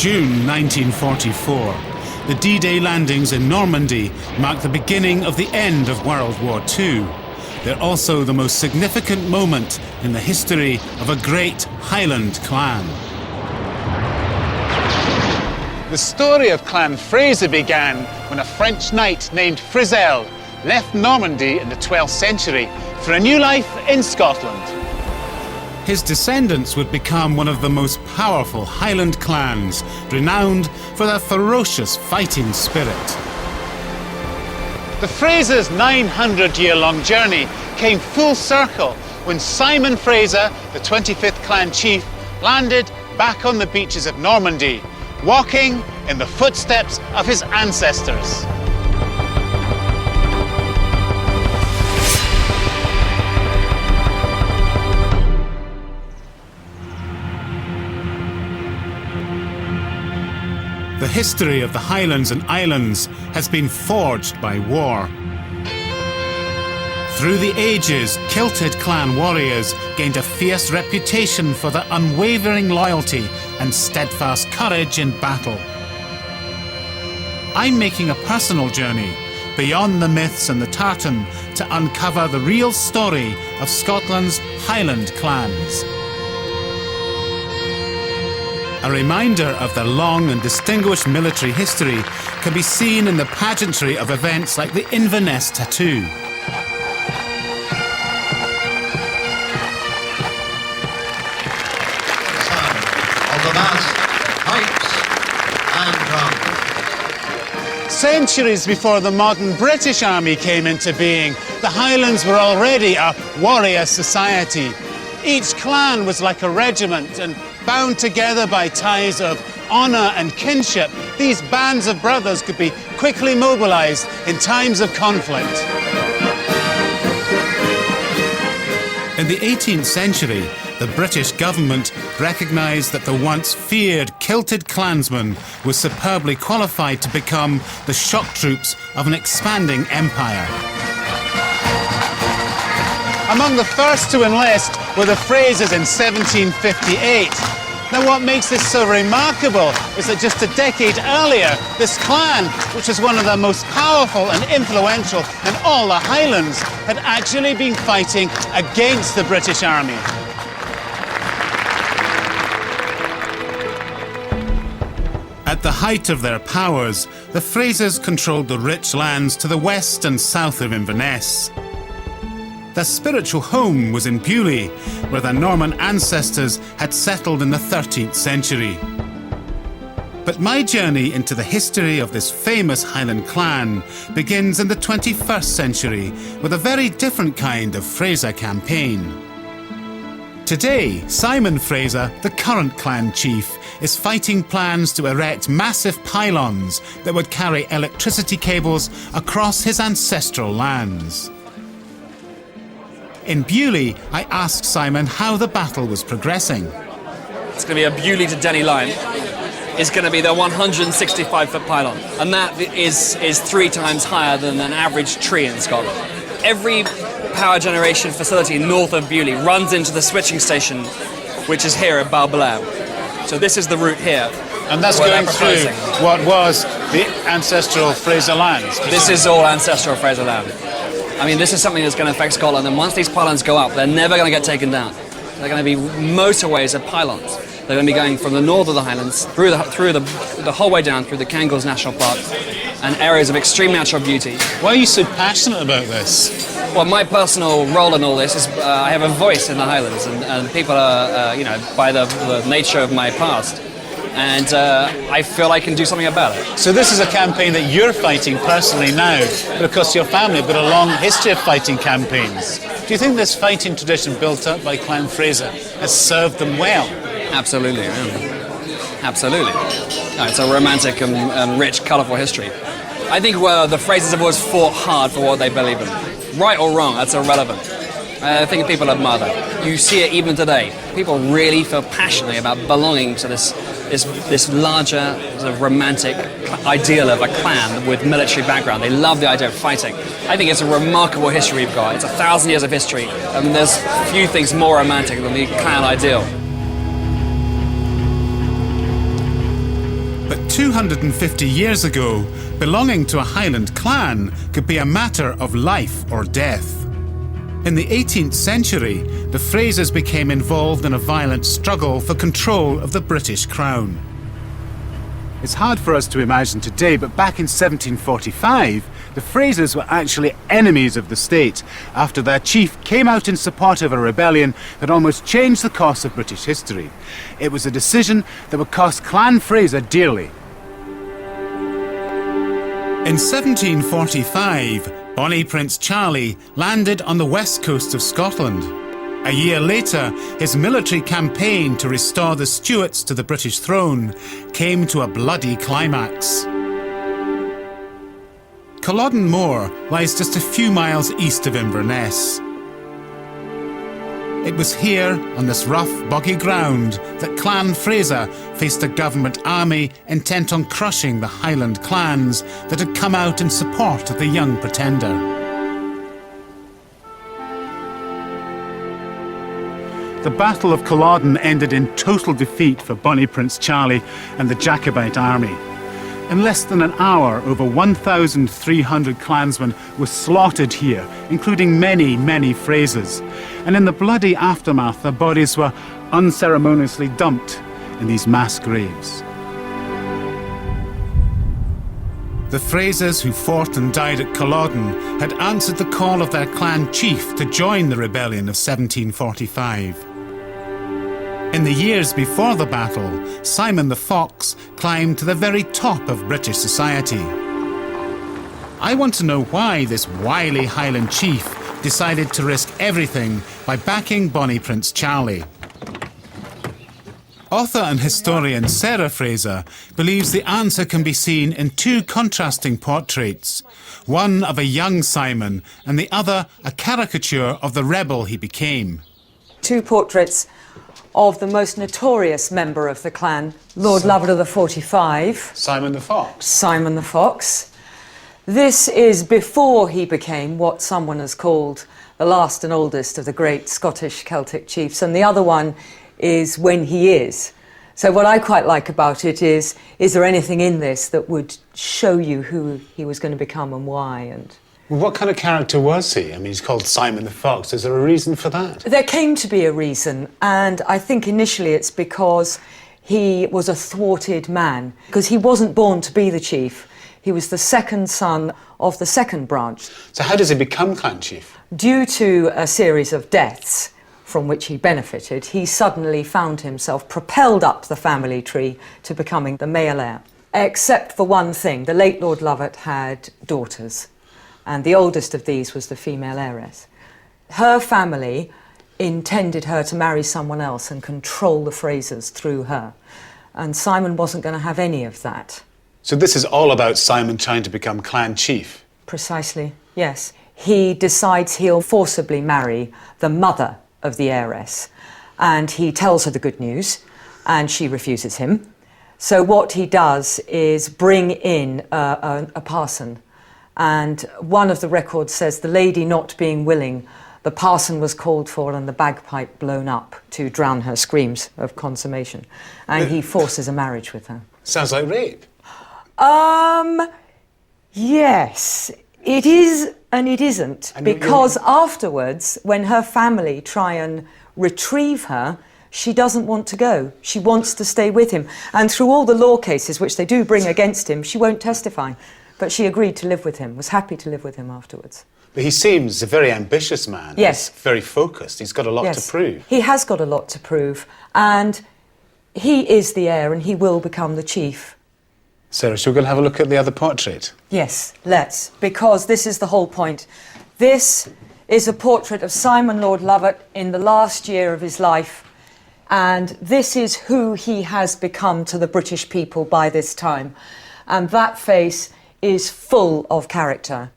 June 1944, the D-Day landings in Normandy marked the beginning of the end of World War II. They're also the most significant moment in the history of a great Highland clan. The story of Clan Fraser began when a French knight named Frezel left Normandy in the 12th century for a new life in Scotland. His descendants would become one of the most powerful Highland clans, renowned for their ferocious fighting spirit. The Frasers' 900-year-long journey came full circle when Simon Fraser, the 25th clan chief, landed back on the beaches of Normandy, walking in the footsteps of his ancestors. The history of the Highlands and Islands has been forged by war. Through the ages, kilted clan warriors gained a fierce reputation for their unwavering loyalty and steadfast courage in battle. I'm making a personal journey beyond the myths and the tartan to uncover the real story of Scotland's Highland clans. A reminder of their long and distinguished military history can be seen in the pageantry of events like the Inverness Tattoo. Sound of the mass, pipes and drums. Centuries before the modern British Army came into being, the Highlands were already a warrior society. Each clan was like a regiment, and bound together by ties of honour and kinship, these bands of brothers could be quickly mobilised in times of conflict. In the 18th century, the British government recognised that the once feared kilted clansman was superbly qualified to become the shock troops of an expanding empire. Among the first to enlist were the Frasers in 1758. Now, what makes this so remarkable is that just a decade earlier, this clan, which was one of the most powerful and influential in all the Highlands, had actually been fighting against the British Army. At the height of their powers, the Frasers controlled the rich lands to the west and south of Inverness. Their spiritual home was in Beaulieu, where their Norman ancestors had settled in the 13th century. But my journey into the history of this famous Highland clan begins in the 21st century with a very different kind of Fraser campaign. Today, Simon Fraser, the current clan chief, is fighting plans to erect massive pylons that would carry electricity cables across his ancestral lands. In Beaulieu, I asked Simon how the battle was progressing. It's going to be a Beaulieu to Denny line. It's going to be the 165-foot pylon, and that is 3 times higher than an average tree in Scotland. Every power generation facility north of Beaulieu runs into the switching station, which is here at Balbelare. So this is the route here. And that's going through what was the ancestral Fraser lands. This is all ancestral Fraser land. I mean, this is something that's going to affect Scotland, and once these pylons go up, they're never going to get taken down. They're going to be motorways of pylons. They're going to be going from the north of the Highlands through the whole way down through the Cangles National Park and areas of extreme natural beauty. Why are you so passionate about this? Well, my personal role in all this is I have a voice in the Highlands, and people are, by the nature of my past. And I feel I can do something about it. So this is a campaign that you're fighting personally now, because your family have got a long history of fighting campaigns. Do you think this fighting tradition built up by Clan Fraser has served them well? Absolutely, yeah. Absolutely. It's a romantic and rich, colourful history. I think the Frasers have always fought hard for what they believe in. Right or wrong, that's irrelevant. I think people admire that. You see it even today. People really feel passionately about belonging to this larger sort of romantic ideal of a clan with military background. They love the idea of fighting. I think it's a remarkable history we've got. It's 1,000 years of history, and there's few things more romantic than the clan ideal. 250 years ago, belonging to a Highland clan could be a matter of life or death. In the 18th century, the Frasers became involved in a violent struggle for control of the British crown. It's hard for us to imagine today, but back in 1745, the Frasers were actually enemies of the state after their chief came out in support of a rebellion that almost changed the course of British history. It was a decision that would cost Clan Fraser dearly. In 1745, Bonnie Prince Charlie landed on the west coast of Scotland. A year later, his military campaign to restore the Stuarts to the British throne came to a bloody climax. Culloden Moor lies just a few miles east of Inverness. It was here, on this rough, boggy ground, that Clan Fraser faced a government army intent on crushing the Highland clans that had come out in support of the young pretender. The Battle of Culloden ended in total defeat for Bonnie Prince Charlie and the Jacobite army. In less than an hour, over 1,300 clansmen were slaughtered here, including many, many Frasers. And in the bloody aftermath, their bodies were unceremoniously dumped in these mass graves. The Frasers who fought and died at Culloden had answered the call of their clan chief to join the rebellion of 1745. In the years before the battle, Simon the Fox climbed to the very top of British society. I want to know why this wily Highland chief decided to risk everything by backing Bonnie Prince Charlie. Author and historian Sarah Fraser believes the answer can be seen in two contrasting portraits, one of a young Simon and the other a caricature of the rebel he became. Two portraits of the most notorious member of the clan, Lord Lovat of the 45. Simon the Fox. Simon the Fox. This is before he became what someone has called the last and oldest of the great Scottish Celtic chiefs, and the other one is when he is. So what I quite like about it is there anything in this that would show you who he was going to become and why? And Well, what kind of character was he? I mean, he's called Simon the Fox. Is there a reason for that? there came to be a reason, and I think initially it's because he was a thwarted man, because he wasn't born to be the chief. He was the second son of the second branch. So how does he become clan chief? Due to a series of deaths from which he benefited, he suddenly found himself propelled up the family tree to becoming the male heir. Except for one thing, the late Lord Lovat had daughters, and the oldest of these was the female heiress. Her family intended her to marry someone else and control the Frasers through her, and Simon wasn't going to have any of that. So this is all about Simon trying to become clan chief? Precisely, yes. He decides he'll forcibly marry the mother of the heiress, and he tells her the good news, and she refuses him. So what he does is bring in a parson, and one of the records says the lady not being willing, the parson was called for and the bagpipe blown up to drown her screams of consummation, and he forces a marriage with her. Sounds like rape. Yes, it is and it isn't, because afterwards, when her family try and retrieve her, she doesn't want to go. She wants to stay with him. And through all the law cases which they do bring against him, she won't testify. But she agreed to live with him, was happy to live with him afterwards. But he seems a very ambitious man. Yes. He's very focused. He's got a lot to prove. He has got a lot to prove. And he is the heir and he will become the chief. Sarah, shall we go and have a look at the other portrait? Yes, let's, because this is the whole point. This is a portrait of Simon Lord Lovat in the last year of his life, and this is who he has become to the British people by this time. And that face is full of character.